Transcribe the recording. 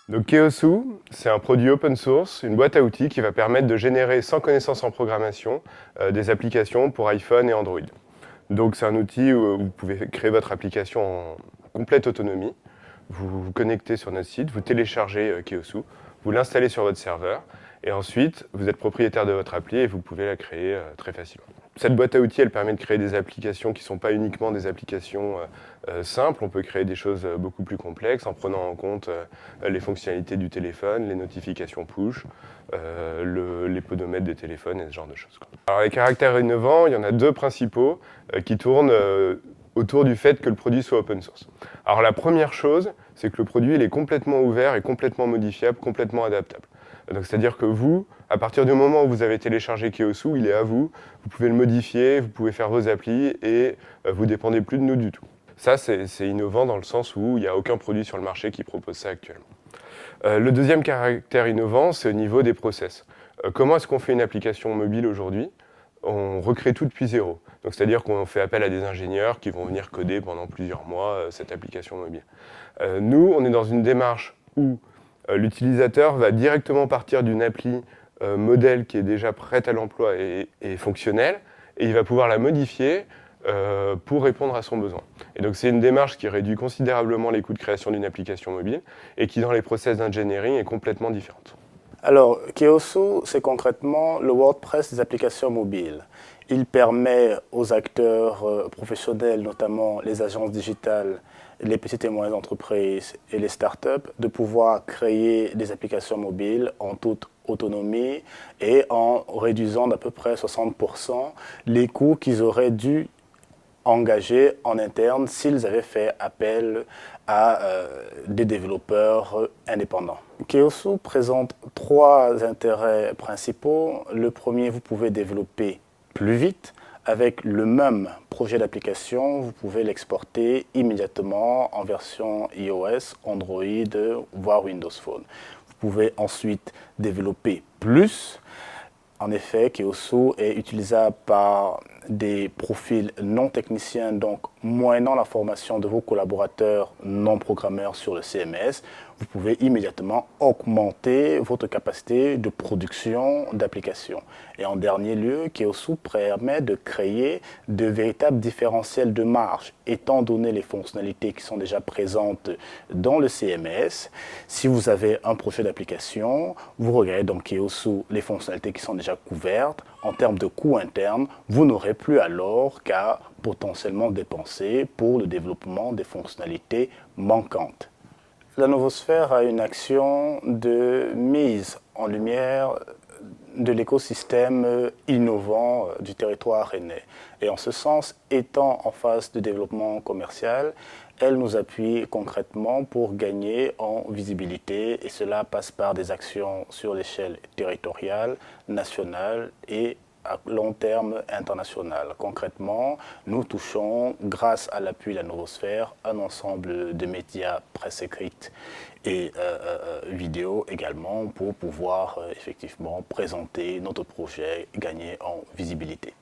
Donc Keosu, c'est un produit open source, une boîte à outils qui va permettre de générer sans connaissance en programmation des applications pour iPhone et Android. Donc c'est un outil où vous pouvez créer votre application en complète autonomie. Vous vous connectez sur notre site, vous téléchargez Keosu, vous l'installez sur votre serveur et ensuite vous êtes propriétaire de votre appli et vous pouvez la créer très facilement. Cette boîte à outils, elle permet de créer des applications qui ne sont pas uniquement des applications simples. On peut créer des choses beaucoup plus complexes en prenant en compte les fonctionnalités du téléphone, les notifications push, les podomètres des téléphones et ce genre de choses. Alors les caractères innovants, il y en a deux principaux qui tournent autour du fait que le produit soit open source. Alors la première chose, c'est que le produit il est complètement ouvert et complètement modifiable, complètement adaptable. Donc c'est-à-dire que vous, à partir du moment où vous avez téléchargé Keosu, il est à vous, vous pouvez le modifier, vous pouvez faire vos applis et vous ne dépendez plus de nous du tout. Ça, c'est innovant dans le sens où il n'y a aucun produit sur le marché qui propose ça actuellement. Le deuxième caractère innovant, c'est au niveau des process. Comment est-ce qu'on fait une application mobile aujourd'hui? On recrée tout depuis zéro. Donc c'est-à-dire qu'on fait appel à des ingénieurs qui vont venir coder pendant plusieurs mois cette application mobile. Nous, on est dans une démarche où l'utilisateur va directement partir d'une appli modèle qui est déjà prête à l'emploi et fonctionnelle, et il va pouvoir la modifier pour répondre à son besoin. Et donc c'est une démarche qui réduit considérablement les coûts de création d'une application mobile et qui dans les process d'engineering est complètement différente. Alors, Keosu, c'est concrètement le WordPress des applications mobiles. Il permet aux acteurs professionnels, notamment les agences digitales, les petites et moyennes entreprises et les startups, de pouvoir créer des applications mobiles en toute autonomie et en réduisant d'à peu près 60% les coûts qu'ils auraient dû engager en interne s'ils avaient fait appel à des développeurs indépendants. Keosu présente trois intérêts principaux. Le premier, vous pouvez développer plus vite. Avec le même projet d'application, vous pouvez l'exporter immédiatement en version iOS, Android, voire Windows Phone. Vous pouvez ensuite développer plus. En effet, Keosu est utilisable par des profils non techniciens, donc moyennant la formation de vos collaborateurs non programmeurs sur le CMS, vous pouvez immédiatement augmenter votre capacité de production d'applications. Et en dernier lieu, Keosu permet de créer de véritables différentiels de marge, étant donné les fonctionnalités qui sont déjà présentes dans le CMS. Si vous avez un projet d'application, vous regardez dans Keosu les fonctionnalités qui sont déjà couvertes. En termes de coûts internes, vous n'aurez plus alors qu'à potentiellement dépenser pour le développement des fonctionnalités manquantes. La Novosphère a une action de mise en lumière de l'écosystème innovant du territoire rennais. Et en ce sens, étant en phase de développement commercial, elle nous appuie concrètement pour gagner en visibilité et cela passe par des actions sur l'échelle territoriale, nationale et à long terme international. Concrètement, nous touchons, grâce à l'appui de la Novosphère, un ensemble de médias, presse écrite et vidéo également, pour pouvoir effectivement présenter notre projet et gagner en visibilité.